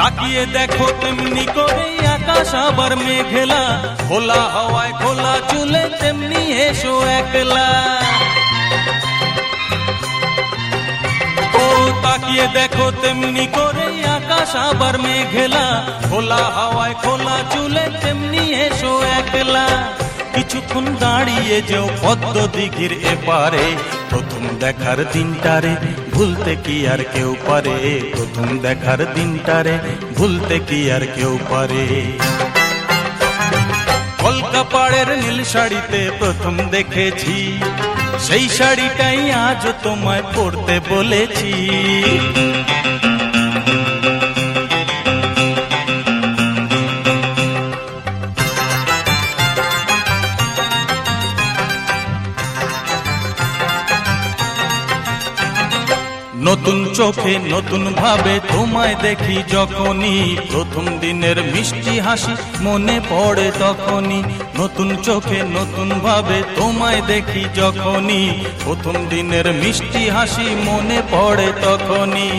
তাকিয়ে দেখো তেমনি করে আকাশ আবার মেঘলা, খোলা হাওয়ায় খোলা চুলে তেমনি এসো একলা। ও তাকিয়ে দেখো তেমনি করে আকাশ আবার মেঘলা, খোলা হাওয়ায় খোলা চুলে তেমনি এসো একলা। কিছুক্ষণ দাঁড়িয়ে যেও পদ্ম দিঘির এপারে, প্রথম দেখার দিনটারে ভুলতে কি আর কেউ পারে, প্রথম দেখার দিনটারে ভুলতে কি আর কেউ পারে। কলকা পাড়ের নীল শাড়িতে প্রথম দেখেছি, সেই শাড়িটাই আজ তোমায় পরতে বলেছি। নতুন চোখে নতুন ভাবে তোমায় দেখি যখনই, প্রথম দিনের মিষ্টি হাসি মনে পড়ে তখনই। নতুন চোখে নতুন ভাবে তোমায় দেখি যখনই, প্রথম দিনের মিষ্টি হাসি মনে পড়ে তখনই।